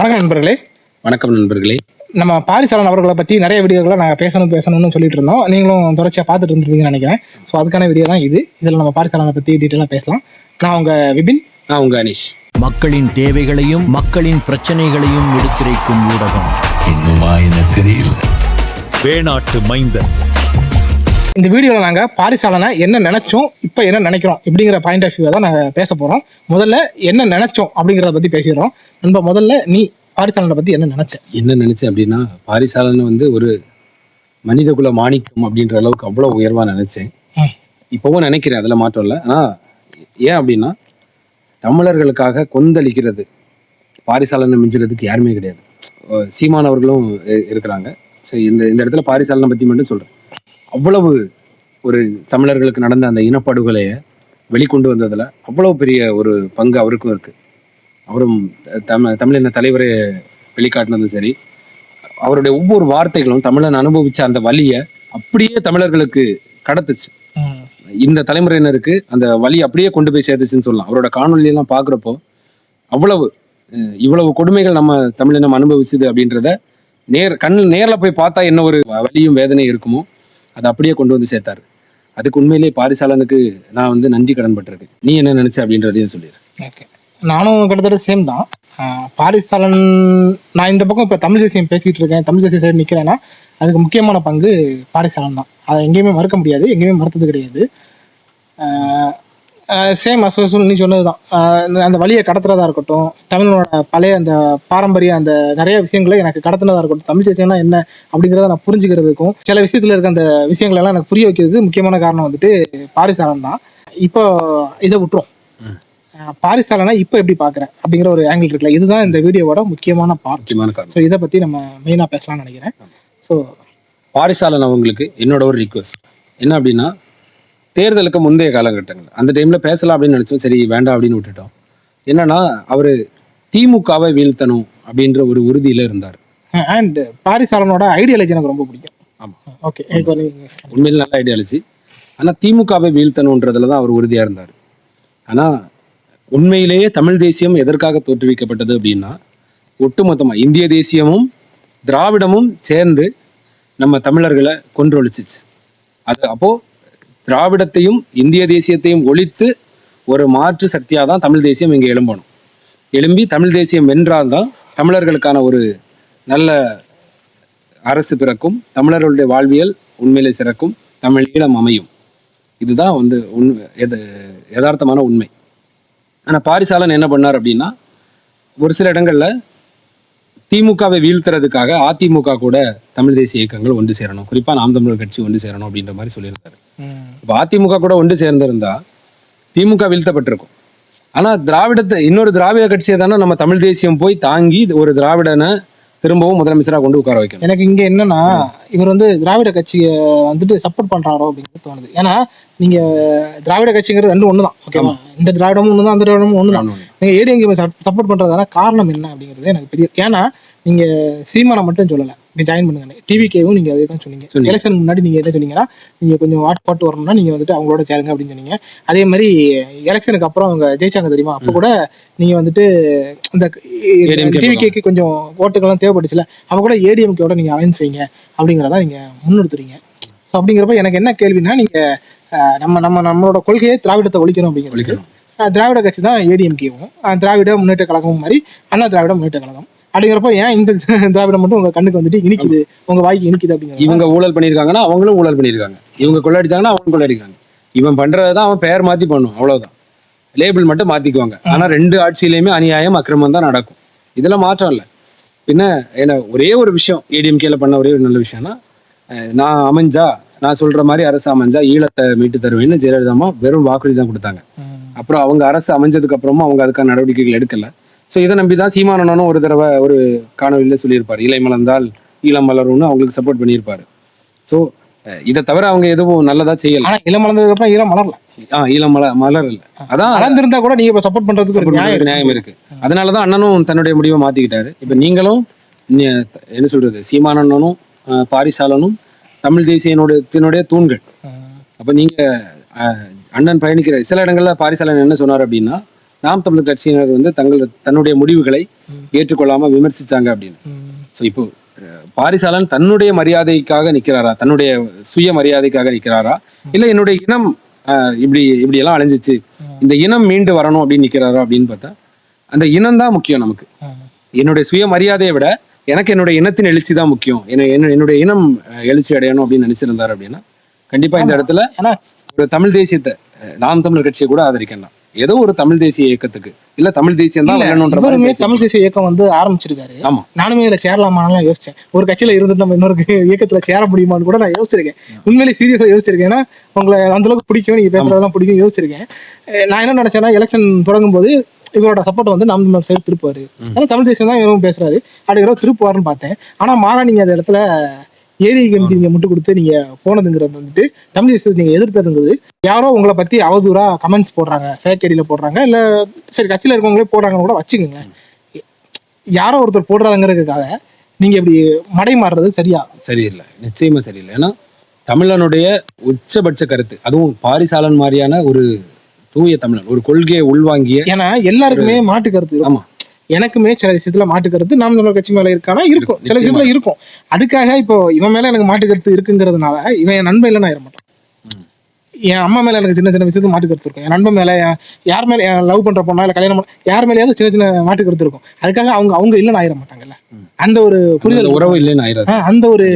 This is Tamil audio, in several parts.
வணக்கம் நண்பர்களே. வணக்கம் நண்பர்களே. நம்ம பாரிசாலன் அவர்களை பற்றி நிறைய வீடியோக்களை நாங்கள் பேசணும்னு சொல்லிட்டு இருந்தோம். நீங்களும் தொடர்ச்சியாக பார்த்துட்டு இருந்துருப்பீங்கன்னு நினைக்கிறேன். ஸோ அதுக்கான வீடியோ தான் இது. இதில் நம்ம பாரிசாலனை பற்றி டீட்டெயிலாக பேசலாம். நான் உங்கள் விபின். நான் உங்கள் அனீஷ். மக்களின் தேவைகளையும் மக்களின் பிரச்சனைகளையும் எடுத்துரைக்கும் ஊடகம். இன்னுமா என்ன தெரியல. வேணாட்டு மைந்தன். இந்த வீடியோவில் நாங்கள் பாரிசாலனை என்ன நினைச்சோம், இப்போ என்ன நினைக்கிறோம் இப்படிங்கிற பாயிண்ட் ஆஃப் வியூவை தான் நாங்கள் பேச போகிறோம். முதல்ல என்ன நினைச்சோம் அப்படிங்கிறத பற்றி பேசிடுறோம். நண்பா, முதல்ல நீ பாரிசாலனை பற்றி என்ன நினைச்சேன் அப்படின்னா, பாரிசாலன் ஒரு மனிதகுல மாணிக்கம் அப்படின்ற அளவுக்கு அவ்வளோ உயர்வா நினைச்சேன். இப்பவும் நினைக்கிறேன், அதில் மாற்றம் இல்லை. ஆனால் ஏன் அப்படின்னா, தமிழர்களுக்காக கொந்தளிக்கிறது பாரிசாலனை மிஞ்சுறதுக்கு யாருமே கிடையாது. சீமானவர்களும் இருக்கிறாங்க. ஸோ இந்த இடத்துல பாரிசாலனை பற்றி மட்டும் சொல்கிறேன். அவ்வளவு ஒரு தமிழர்களுக்கு நடந்த அந்த இனப்படுகொலையை வெளிக்கொண்டு வந்ததில் அவ்வளோ பெரிய ஒரு பங்கு அவருக்கும் இருக்குது. அவரும் தமிழின தலைவரை வெளிக்காட்டினதும் சரி, அவருடைய ஒவ்வொரு வார்த்தைகளும் தமிழன் அனுபவிச்ச அந்த வலியை அப்படியே தமிழர்களுக்கு கடத்துச்சு. இந்த தலைமுறையினருக்கு அந்த வலி அப்படியே கொண்டு போய் சேர்த்துச்சுன்னு சொல்லலாம். அவரோட காணொலியெல்லாம் பார்க்குறப்போ இவ்வளவு கொடுமைகள் நம்ம தமிழினம் அனுபவிச்சுது அப்படின்றத நேரில் போய் பார்த்தா என்ன ஒரு வலியும் வேதனையும் இருக்குமோ அதை அப்படியே கொண்டு வந்து சேர்த்தாரு. அதுக்கு உண்மையிலேயே பாரிசாலனுக்கு நான் நன்றி கடன் பட்டிருக்கேன். நீ என்ன நினைச்ச அப்படின்றதையும் சொல்லிடுறேன். ஓகே, நானும் கிட்டத்தட்ட சேம் தான். பாரிசாலன், நான் இந்த பக்கம் இப்போ தமிழ் தேசியம் பேசிக்கிட்டு இருக்கேன், தமிழ் தேசிய சைடு நிற்கிறேன்னா அதுக்கு முக்கியமான பங்கு பாரிசாலன் தான். அதை எங்கேயுமே மறுக்க முடியாது, எங்கேயுமே மறுத்தது கிடையாது. சேம் அசோசல் நீ சொன்னது தான். அந்த வழியை கடத்துறதா இருக்கட்டும், தமிழனோட பழைய அந்த பாரம்பரிய அந்த நிறைய விஷயங்களை எனக்கு கடத்துனதா இருக்கட்டும், தமிழ் தேசியம்னா என்ன அப்படிங்கிறத நான் புரிஞ்சுக்கிறதுக்கும் சில விஷயத்துல இருக்க அந்த விஷயங்களெல்லாம் எனக்கு புரிய வைக்கிறதுக்கு முக்கியமான காரணம் பாரிசாலன் தான். இப்போ இதை விட்டுரும், பாரிசாலனை இப்போ எப்படி பார்க்குறேன் அப்படிங்கிற ஒரு ஆங்கிள் இருக்குல்ல, இதுதான் இந்த வீடியோவோட முக்கியமான காரணம். ஸோ இதை பற்றி நம்ம மெயினாக பேசலாம்னு நினைக்கிறேன். ஸோ பாரிசாலன் அவங்களுக்கு என்னோட ஒரு ரிக்வெஸ்ட் என்ன அப்படின்னா, தேர்தலுக்கு முந்தைய காலகட்டங்கள் அந்த டைமில் பேசலாம் அப்படின்னு நினச்சோம், சரி வேண்டாம் அப்படின்னு விட்டுட்டோம். என்னன்னா, அவர் திமுகவை வீழ்த்தணும் அப்படின்ற ஒரு உறுதியில் இருந்தார். அண்ட் பாரிசாலனோட ஐடியாலஜி எனக்கு ரொம்ப பிடிக்கும். ஆமாம், ஓகே, உண்மையில் நல்ல ஐடியாலஜி. ஆனால் திமுகவை வீழ்த்தணுன்றதுல தான் அவர் உறுதியாக இருந்தார். ஆனால் உண்மையிலேயே தமிழ் தேசியம் எதற்காக தோற்றுவிக்கப்பட்டது அப்படின்னா, ஒட்டுமொத்தமாக இந்திய தேசியமும் திராவிடமும் சேர்ந்து நம்ம தமிழர்களை கொன்றொழிச்சிச்சு. அது அப்போது திராவிடத்தையும் இந்திய தேசியத்தையும் ஒழித்து ஒரு மாற்று சக்தியாக தான் தமிழ் தேசியம் இங்கே எழும்பி தமிழ் தேசியம் வென்றால்தான் தமிழர்களுக்கான ஒரு நல்ல அரசு பிறக்கும், தமிழர்களுடைய வாழ்வியல் உண்மையிலே சிறக்கும், தமிழ் ஈழம் அமையும். இதுதான் யதார்த்தமான உண்மை. ஆனால் பாரிசாலன் என்ன பண்ணார் அப்படின்னா, ஒரு சில இடங்களில் திமுகவை வீழ்த்துறதுக்காக அதிமுக கூட தமிழ் தேசிய இயக்கங்கள் ஒன்று சேரணும், குறிப்பாக நாம் தமிழர் கட்சி ஒன்று சேரணும் அப்படின்ற மாதிரி சொல்லியிருந்தாரு. இப்போ அதிமுக கூட ஒன்று சேர்ந்திருந்தா திமுக வீழ்த்தப்பட்டிருக்கும். ஆனால் இன்னொரு திராவிட கட்சியை தானே நம்ம தமிழ் தேசியம் போய் தாங்கி ஒரு திராவிடனை திரும்பவும் முதலமைச்சராக கொண்டு உட்கார வைக்கணும். எனக்கு இங்கே என்னன்னா, இவர் திராவிட கட்சியை சப்போர்ட் பண்ணுறாரோ அப்படின்னு தோணுது. ஏன்னா நீங்க திராவிட கட்சிங்கிறது ரெண்டு ஒன்று தான். ஓகேவா, இந்த திராவிடமும் ஒன்று தான், அந்த திராவிடமும் ஒன்று தான். நீங்கள் ஏடிஎம்கே சப்போர்ட் பண்ணுறதான காரணம் என்ன அப்படிங்கிறது எனக்கு பெரிய. ஏன்னா நீங்க சீமானை மட்டும் சொல்லலை, நீ ஜாயின் பண்ணுங்க, டிவிகேவும் நீங்கள் அதே தான் சொன்னீங்க. எலெக்ஷனுக்கு முன்னாடி நீங்கள் என்ன சொன்னீங்கன்னா, நீங்கள் கொஞ்சம் வாட் போட்டு வரணும்னா நீங்கள் அவங்களோட சேருங்க அப்படின்னு சொன்னீங்க. அதே மாதிரி எலெக்ஷனுக்கு அப்புறம் அவங்க ஜெயிச்சாங்க தெரியுமா, அப்போ கூட நீங்கள் இந்த டிவிகேக்கு கொஞ்சம் ஓட்டுகள்லாம் தேவைப்பட்டுச்சுல, அவங்க கூட ஏடிஎம்கேவோட நீங்கள் அலைன்ஸ் செய்யுங்க அப்படிங்கிறதான் நீங்கள் முன்னிறுத்துறீங்க. ஸோ அப்படிங்கிறப்ப எனக்கு என்ன கேள்வினா, நீங்கள் நம்மளோட கொள்கையை திராவிடத்தை ஒழிக்கணும் அப்படிங்கிறது. திராவிட கட்சி தான் ஏடிஎம்கேவும், திராவிட முன்னேற்ற கழகமும் மாதிரி அண்ணா திராவிட முன்னேற்ற கழகம் அப்படிங்கிறப்ப ஏன் இந்த திராவிடம் மட்டும் உங்க கண்ணுக்கு இனிக்குது, உங்க வாய்க்கு இனிக்குது அப்படிங்கிறது? இவங்க ஊழல் பண்ணியிருக்காங்கன்னா அவங்களும் ஊழல் பண்ணியிருக்காங்க, இவங்க கொள்ளடிச்சாங்கன்னா அவங்களும் கொள்ளடிக்கிறாங்க. இவன் பண்றதுதான் அவன் பெயர் மாத்தி பண்ணும், அவ்வளவுதான். லேபிள் மட்டும் மாத்திக்குவாங்க. ஆனா ரெண்டு ஆட்சியிலையுமே அநியாயம் அக்கிரமம் தான் நடக்கும். இதெல்லாம் மாற்றம் இல்லை. பின்ன என்ன, ஒரே ஒரு விஷயம் ஏடிஎம்கேல பண்ண ஒரே ஒரு நல்ல விஷயம்னா, நான் சொல்ற மாதிரி அரசு அமைஞ்சா ஈழத்தை மீட்டு தருவேன்னு ஜெயலலிதா வெறும் வாக்குறுதி தான் கொடுத்தாங்க. அப்புறம் அவங்க அரசு அமைஞ்சதுக்கு அப்புறமும் அவங்க அதுக்கான நடவடிக்கைகள் எடுக்கல. ஸோ இதை நம்பிதான் சீமானனும் ஒரு தடவை ஒரு காணொலியில சொல்லியிருப்பாரு, இலை மலர்ந்தால் ஈழம் மலரும்னு அவங்களுக்கு சப்போர்ட் பண்ணியிருப்பாரு. ஸோ இதை தவிர அவங்க எதுவும் நல்லதா செய்யல. இளம் மலர்ந்ததுக்கு அப்புறம் ஈழம் மலரல. ஈழம் மலரல. அதான் மலர்ந்திருந்தா கூட நீங்க இப்ப சப்போர்ட் பண்றதுக்கு நியாயம் இருக்கு. அதனாலதான் அண்ணனும் தன்னுடைய முடிவை மாத்திக்கிட்டாரு. இப்ப நீங்களும் என்ன சொல்றது, சீமானனும் பாரிசாலனும் தமிழ் தேசியத்தினுடைய தூண்கள். அப்ப நீங்க அண்ணன் பயணிக்கிற சில இடங்கள்ல பாரிசாலன் என்ன சொன்னார் அப்படின்னா, நாம் தமிழர் கட்சியினர் வந்து தன்னுடைய முடிவுகளை ஏற்றுக்கொள்ளாம விமர்சிச்சாங்க அப்படின்னு. ஸோ இப்போ பாரிசாலன் தன்னுடைய மரியாதைக்காக நிற்கிறாரா, தன்னுடைய சுய மரியாதைக்காக நிற்கிறாரா, இல்லை என்னுடைய இனம் இப்படி எல்லாம் அழிஞ்சிச்சு, இந்த இனம் மீண்டு வரணும் அப்படின்னு நிற்கிறாரா அப்படின்னு பார்த்தா அந்த இனம் தான் முக்கியம் நமக்கு. என்னுடைய சுய மரியாதையை விட எனக்கு என்னுடைய இனத்தின் எழுச்சி தான் முக்கியம். என்னுடைய இனம் எழுச்சி அடையணும் அப்படின்னு நினைச்சிருந்தாரு அப்படின்னா கண்டிப்பா இந்த இடத்துல ஒரு தமிழ் தேசியத்தை நாம் தமிழர் கட்சியை கூட ஆதரிக்கலாம். ஏதோ ஒரு தமிழ் தேசிய இயக்கத்துக்கு இல்ல தமிழ் தேசியம் தான் வரணும்ன்ற தமிழ் தேசிய இயக்கம் வந்து ஆரம்பிச்சிருக்காரு. ஆமா, நானுமே இதுல சேரலாமான்னு யோசிச்சேன். ஒரு கட்சியில இருந்துட்டு நம்ம இன்னொரு இயக்கத்துல சேர முடியுமான்னு கூட நான் யோசிச்சிருக்கேன். உண்மையிலேயே சீரியஸா யோசிச்சிருக்கேன். ஏன்னா உங்களை அந்த அளவுக்கு பிடிக்கும், நீங்க பேசுறதெல்லாம் பிடிக்கும் யோசிச்சிருக்கேன். நான் என்ன நினைச்சேன்னா எலெக்ஷன் தொடங்கும் போது இவரோட சப்போர்ட் வந்து நாம் தமிழர் சைடு திருப்பாரு. ஏன்னா தமிழ் தேசியம் தான் இவரும் பேசுறாரு, அப்படிங்கிற திருப்புவாருன்னு பார்த்தேன். ஆனா மாறா நீங்க அந்த இடத்துல ஏடிஎம்கே நீங்க முட்டு கொடுத்து நீங்க போனதுங்கிறது வந்துட்டு தமிழ் தேசியத்தை நீங்க எதிர்த்ததுங்கிறது யாரோ உங்களை பத்தி அவதூறா கமெண்ட்ஸ் போடுறாங்க, ஃபேக் ஐடியில போடுறாங்க, இல்ல சரி கட்சியில இருக்கவங்களே போடுறாங்கன்னு கூட வச்சுக்கோங்க. யாரோ ஒருத்தர் போடுறாங்கிறதுக்காக நீங்க இப்படி மடை மாறுறது சரியில்லை, நிச்சயமா சரியில்லை. ஏன்னா தமிழனுடைய உச்சபட்ச கருத்து, அதுவும் பாரிசாலன் மாதிரியான ஒரு தூய தமிழன், ஒரு கொள்கையை உள்வாங்கிய, ஏன்னா எல்லாருக்குமே மாட்டு கருத்து. ஆமா, எனக்குமே சில விஷயத்துல மாட்டு கருத்து நாம் தமிழர் கட்சி மேல இருக்கானா இருக்கும், சில விஷயத்துல இருக்கும். அதுக்காக இப்போ இவன் மேல எனக்கு மாட்டு கருத்து இருக்குங்கிறதுனால இவன் என் நண்பன் இல்லைன்னு ஆயிட மாட்டான். என் அம்மா மேல எனக்கு சின்ன சின்ன விஷயத்துக்கு மாட்டு கருத்து இருக்கும், என் நண்பன் மேல, யார் மேல லவ் பண்ற பொண்ணா இல்ல கல்யாணம் யார் மேலேயாவது சின்ன சின்ன மாட்டு கருத்து இருக்கும். அதுக்காக அவங்க இல்லைன்னு ஆயிட மாட்டாங்கல்ல. அந்த ஒரு புரிதல், உறவு இல்லைன்னு ஆயிடாது. அந்த ஒரு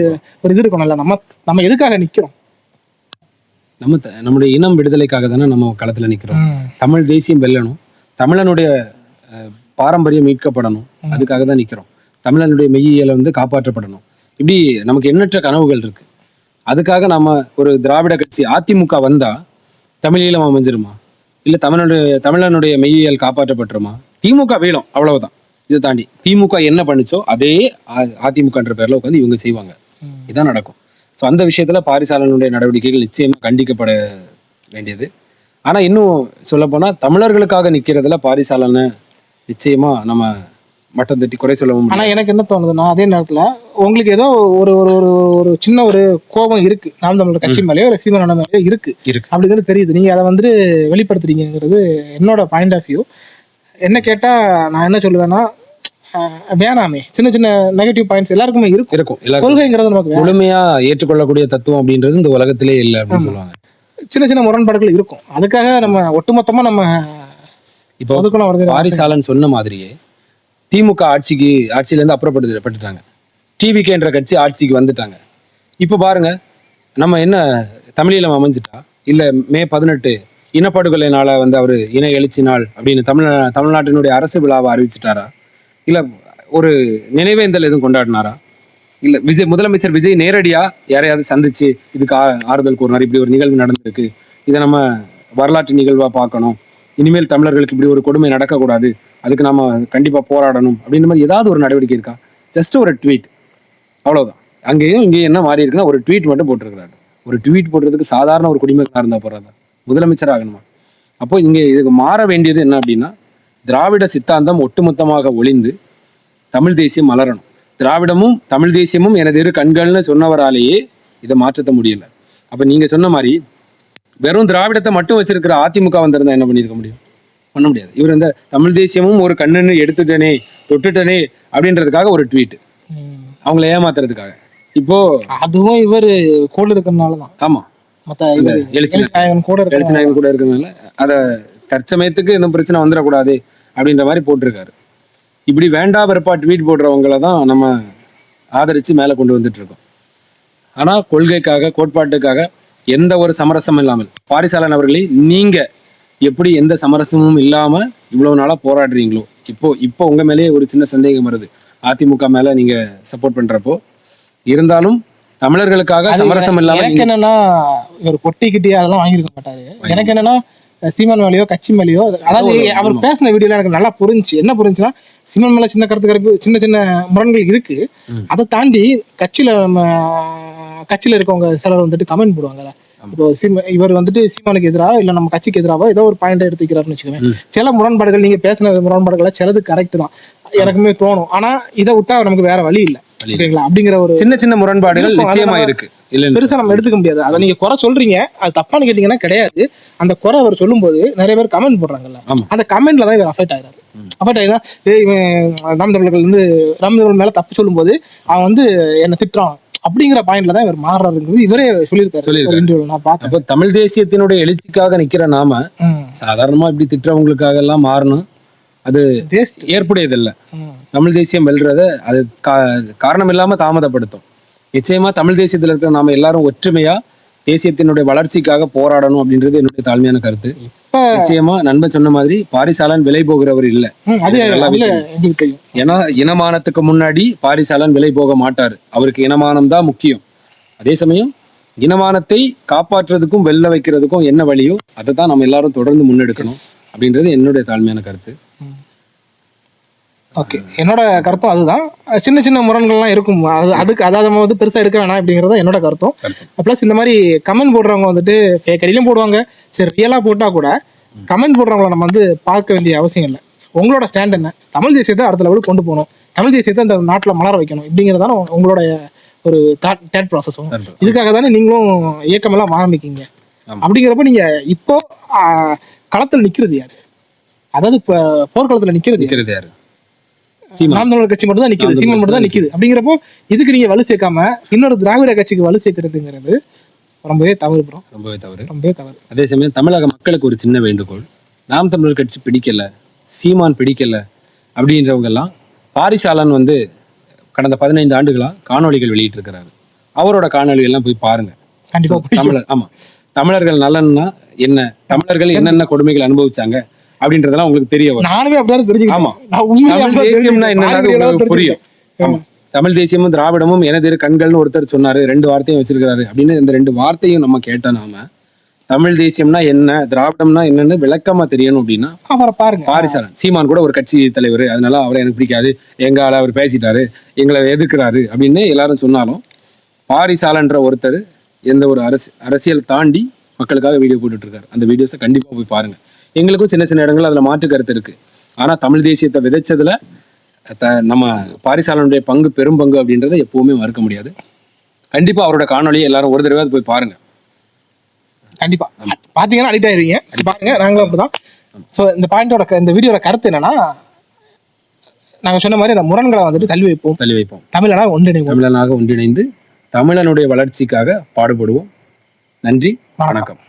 இது இருக்கணும்ல. நம்ம எதுக்காக நிக்கிறோம்? நம்முடைய இனம் விடுதலைக்காக தானே நம்ம களத்துல நிக்கிறோம். தமிழ் தேசியம் வெல்லணும், தமிழனுடைய பாரம்பரியம் மீட்கப்படணும், அதுக்காக தான் நிக்கிறோம். தமிழனுடைய மெய்யியலை வந்து காப்பாற்றப்படணும். இப்படி நமக்கு எண்ணற்ற கனவுகள் இருக்கு. அதுக்காக நம்ம ஒரு திராவிட கட்சி அதிமுக வந்தா தமிழீழம் அமைஞ்சிருமா, இல்ல தமிழனுடைய மெய்யியல் காப்பாற்றப்பட்டுருமா? திமுக வீழும், அவ்வளவுதான். இதை தாண்டி திமுக என்ன பண்ணுச்சோ அதே அதிமுகன்ற பேர்ல உட்காந்து இவங்க செய்வாங்க. இதான் நடக்கும். ஸோ அந்த விஷயத்துல பாரிசாலனுடைய நடவடிக்கைகள் நிச்சயமா கண்டிக்கப்பட வேண்டியது. ஆனா இன்னும் சொல்ல போனா தமிழர்களுக்காக நிக்கிறதுல பாரிசாலனை நிச்சயமா நம்ம மட்டம் தட்டி குறை சொல்லவும். ஆனா எனக்கு என்ன தோணுதுன்னா, அதே நேரத்துல உங்களுக்கு ஏதோ ஒரு ஒரு ஒரு சின்ன ஒரு கோபம் இருக்கு நாம் தமிழர் கட்சி மேலேயோ இல்லை சீமான் மேலேயோ இருக்கு அப்படிங்கிறது தெரியுது. நீங்க அதை வந்து வெளிப்படுத்துறீங்கிறது என்னோட பாயிண்ட் ஆஃப் வியூ. என்ன கேட்டா நான் என்ன சொல்லுவேன்னா, வேணாமே, சின்ன சின்ன நெகட்டிவ் பாயிண்ட்ஸ் எல்லாருக்குமே இருக்கும். கொள்கைங்கிறது நமக்கு முழுமையா ஏற்றுக்கொள்ளக்கூடிய தத்துவம் அப்படின்றது இந்த உலகத்திலே இல்லை அப்படின்னு சொல்லுவாங்க. சின்ன சின்ன முரண்பாடுகள் இருக்கும். அதுக்காக நம்ம ஒட்டுமொத்தமா நம்ம இப்போ பாரிசாலன் சொன்ன மாதிரியே திமுக ஆட்சியில இருந்து அப்புறப்பட்டுட்டாங்க. டிவிகே என்ற கட்சி ஆட்சிக்கு வந்துட்டாங்க. இப்போ பாருங்க, நம்ம என்ன தமிழீழம் அமைஞ்சிட்டா, இல்ல மே 18 இனப்படுகொலைனால வந்து அவரு இன எழுச்சி நாள் அப்படின்னு தமிழ்நாட்டினுடைய அரசு விழாவை அறிவிச்சிட்டாரா, இல்ல ஒரு நினைவேந்தல் எதுவும் கொண்டாடினாரா, இல்ல முதலமைச்சர் விஜய் நேரடியா யாரையாவது சந்திச்சு இதுக்கு ஆறுதல் கூறினார், இப்படி ஒரு நிகழ்வு நடந்திருக்கு, இதை நம்ம வரலாற்று நிகழ்வா பார்க்கணும், இனிமேல் தமிழர்களுக்கு இப்படி ஒரு கொடுமை நடக்கக்கூடாது, அதுக்கு நாம கண்டிப்பா போராடணும் அப்படின்ற மாதிரி ஏதாவது ஒரு நடவடிக்கை இருக்கா? ஜஸ்ட் ஒரு ட்வீட், அவ்வளவுதான். அங்கேயும் இங்கேயும் என்ன மாறி இருக்குன்னா ஒரு ட்வீட் மட்டும் போட்டிருக்கிறாரு. ஒரு ட்வீட் போடுறதுக்கு சாதாரண ஒரு குடிமகனாக இருந்தா போறாதா? முதலமைச்சர் ஆகணுமா? அப்போ இங்க இதுக்கு மாற வேண்டியது என்ன அப்படின்னா, திராவிட சித்தாந்தம் ஒட்டுமொத்தமாக ஒளிந்து தமிழ் தேசியம் மலரணும். திராவிடமும் தமிழ் தேசியமும் எனது இரு கண்கள்னு சொன்னவராலேயே இதை மாற்றத்த முடியல. அப்ப நீங்க சொன்ன மாதிரி வெறும் திராவிடத்தை மட்டும் வச்சிருக்கிற அதிமுக வந்திருந்தா என்ன பண்ணிருக்க முடியும்? பண்ண முடியாது. இவர் இந்த தமிழ் தேசியமும் ஒரு கண்ணுன்னு எடுத்துட்டனே தொட்டுட்டனே அப்படின்றதுக்காக ஒரு ட்வீட், அவங்களை ஏமாத்துறதுக்காக. இப்போ அதுவும் இவர் கூட இருக்கிறதுனாலதான். ஆமா, எழுச்சி நாயகன் கூட இருக்கிறதுனால அதை தற்சமயத்துக்கு இந்த பிரச்சனை வந்துடக்கூடாது அப்படின்ற மாதிரி போட்டிருக்காரு. இப்படி வேண்டா வெறுப்பா ட்வீட் போடுறவங்களை தான் நம்ம ஆதரிச்சு மேலே கொண்டு வந்துட்டு இருக்கோம். ஆனா கொள்கைக்காக கோட்பாட்டுக்காக எந்த ஒரு சமரசமும் இல்லாமல், பாரிசாலன் அவர்களே நீங்க எப்படி எந்த சமரசமும் இல்லாம இவ்வளவு நாளா போராடுறீங்களோ, இப்போ உங்க மேலேயே ஒரு சின்ன சந்தேகம் வருது அதிமுக மேல நீங்க சப்போர்ட் பண்றப்போ. இருந்தாலும் தமிழர்களுக்காக சமரசம் இல்லாம எனக்கு என்னன்னா, ஒரு பொட்டி கிட்டி அதெல்லாம் வாங்கியிருக்க மாட்டாரு. எனக்கு என்னன்னா, சீமான் மேலேயோ கட்சி மேலேயோ, அதாவது அவர் பேசின வீடியோல எனக்கு நல்லா புரிஞ்சு. என்ன புரிஞ்சுன்னா, சீமான் மேல சின்ன கருத்து கருப்பு சின்ன சின்ன முரண்கள் இருக்கு. அதை தாண்டி கட்சியில இருக்கவங்க சிலர் வந்துட்டு கமெண்ட் போடுவாங்கல்ல, இப்போ இவர் வந்துட்டு சீமானுக்கு எதிராக இல்ல நம்ம கட்சிக்கு எதிராக ஏதோ ஒரு பாயிண்ட் எடுத்துக்கிறாருன்னு வச்சுக்கோங்க. சில முரண்பாடுகள், நீங்க பேசின முரண்பாடுகளை சிலது கரெக்ட் தான் எனக்குமே தோணும். ஆனா இதை விட்டா நமக்கு வேற வழி இல்லை, ஓகேங்களா? அப்படிங்கிற ஒரு சின்ன சின்ன முரண்பாடுகள் நிச்சயமா இருக்கு. இல்ல பெருசா நம்ம எடுத்துக்க முடியாது. அதை நீங்க குறை சொல்றீங்க, அது தப்பான்னு கேட்டீங்கன்னா கிடையாது. அந்த குறை அவர் சொல்லும்போது நிறைய பேர் கமெண்ட் போடுறாங்கல்ல, ஆமா. அந்த கமெண்ட்ல தான் இவர் அஃபெக்ட் ஆகிறாரு. அஃபெக்ட் ஆகினா இவன் நாம் தமிழர்கள் வந்து ராம் தமிழ் மேல தப்பு சொல்லும்போது அவன் வந்து என்ன திட்டுறான் அப்படிங்கிற பாயிண்ட்ல தான் இவர் மாறுறாருங்கிறது இவரே சொல்லியிருக்காரு இன்டர்வியூல நான் பார்த்தேன். அப்போ தமிழ் தேசியத்தினுடைய எழுச்சிக்காக நிக்கிற நாம சாதாரணமா இப்படி திட்டுறவங்களுக்காக எல்லாம் மாறணும், அது வேஸ்ட், ஏற்புடையதில்லை. தமிழ் தேசியம் வெல்றத அது காரணம் இல்லாம தாமதப்படுத்தும். நிச்சயமா தமிழ் தேசியத்துல இருக்கிற நாம எல்லாரும் ஒற்றுமையா தேசியத்தினுடைய வளர்ச்சிக்காக போராடணும் அப்படின்றது என்னுடைய தாழ்மையான கருத்து. நிச்சயமா நண்பன் சொன்ன மாதிரி பாரிசாலன் விலை போகிறவர் இல்ல. ஏன்னா இனமானத்துக்கு முன்னாடி பாரிசாலன் விலை போக மாட்டாரு. அவருக்கு இனமானம் தான் முக்கியம். அதே சமயம் இனமானத்தை காப்பாற்றுறதுக்கும் வெல்ல வைக்கிறதுக்கும் என்ன வழியோ அதை தான் நம்ம எல்லாரும் தொடர்ந்து முன்னெடுக்கணும் அப்படின்றது என்னுடைய தாழ்மையான கருத்து. ஓகே, என்னோட கருத்தும் அதுதான். சின்ன சின்ன முரண்கள்லாம் இருக்கும், அதுக்கு அதாவது நம்ம வந்து பெருசாக எடுக்க வேணாம் அப்படிங்கிறத என்னோட கருத்தும். ப்ளஸ் இந்த மாதிரி கமெண்ட் போடுறவங்க வந்துட்டு ஃபேக் ஐடியிலும் போடுவாங்க, சரி ரியலாக போட்டால் கூட கமெண்ட் போடுறவங்கள நம்ம வந்து பார்க்க வேண்டிய அவசியம் இல்லை. உங்களோட ஸ்டாண்ட் என்ன? தமிழ் தேசியத்தை அடுத்த லெவலுக்கு கொண்டு போகணும், தமிழ் தேசியத்தை இந்த நாட்டில் மலர வைக்கணும், இப்படிங்கிறதான உங்களோட ஒரு தேட் ப்ராசஸும். இதுக்காக தானே நீங்களும் இயக்கமெல்லாம் ஆரம்பிக்கீங்க. அப்படிங்கிறப்ப நீங்கள் இப்போ களத்தில் நிற்கிறது யாரு? அதாவது இப்போ போர்க்களத்தில் நிற்கிறது யாரு? நாம் தமிழர் கட்சி மட்டும் தான் நிக்குது, சீமான் மட்டும் தான் நிக்குது. அப்படிங்கிறப்போ இதுக்கு நீங்க வலு சேர்க்காம இன்னொரு திராவிட கட்சிக்கு வலு சேர்க்கறதுங்கிறது ரொம்பவே தவறு ப்ரோ, ரொம்பவே தவறு. அதே சமயம் தமிழக மக்களுக்கு ஒரு சின்ன வேண்டுகோள், நாம் தமிழர் கட்சி பிடிக்கல, சீமான் பிடிக்கல அப்படின்றவங்க எல்லாம் பாரிசாலன் வந்து கடந்த 15 ஆண்டுகளா காணொலிகள் வெளியிட்டு இருக்கிறாரு. அவரோட காணொலிகள் எல்லாம் போய் பாருங்க. தமிழர் தமிழர்கள் நலன்னா என்ன, தமிழர்கள் என்னென்ன கொடுமைகள் அனுபவிச்சாங்க அப்படின்றதெல்லாம் உங்களுக்கு தெரிய வரும். நானுமே அப்படியே தெரிஞ்சுக்கிறேன். ஆமா, தமிழ் தேசியம்னா என்னன்னு புரியும். ஆமா, தமிழ் தேசியமும் திராவிடமும் எனது கண்கள்னு ஒருத்தர் சொன்னாரு, 2 வார்த்தையும் வச்சிருக்காரு அப்படின்னு இந்த 2 வார்த்தையும் நம்ம கேட்டா நாம தமிழ் தேசியம்னா என்ன, திராவிடம்னா என்னன்னு விளக்கமா தெரியணும் அப்படின்னா பாருங்க. பாரிசாலன் சீமான் கூட ஒரு கட்சி தலைவர், அதனால அவரை எனக்கு பிடிக்காது, எங்க ஆள அவர் பேசிட்டாரு, எங்களை எதிர்க்கிறாரு அப்படின்னு எல்லாரும் சொன்னாலும் பாரிசாலன்ற ஒருத்தர் எந்த ஒரு அரசியல் தாண்டி மக்களுக்காக வீடியோ போட்டுட்டு இருக்காரு. அந்த வீடியோஸை கண்டிப்பா போய் பாருங்க. எங்களுக்கும் சின்ன சின்ன இடங்கள் அதுல மாற்று கருத்து இருக்கு. ஆனா தமிழ் தேசியத்தை விதைச்சதுல நம்ம பாரிசாலனுடைய பங்கு பெரும் பங்கு அப்படின்றத எப்பவுமே மறுக்க முடியாது. கண்டிப்பா அவரோட காணொலியை எல்லாரும் ஒரு தடவை போய் பாருங்க. கண்டிப்பா பாத்தீங்கன்னா அடிக்ட் ஆயிருவீங்க. பாருங்க, நாங்களும் அப்படிதான். ஸோ இந்த பாயிண்டோட இந்த வீடியோட கருத்து என்னன்னா, நாங்க சொன்ன மாதிரி அந்த முரண்களை வந்துட்டு தள்ளி வைப்போம், தமிழனாக ஒன்றிணைந்து தமிழனுடைய வளர்ச்சிக்காக பாடுபடுவோம். நன்றி, வணக்கம்.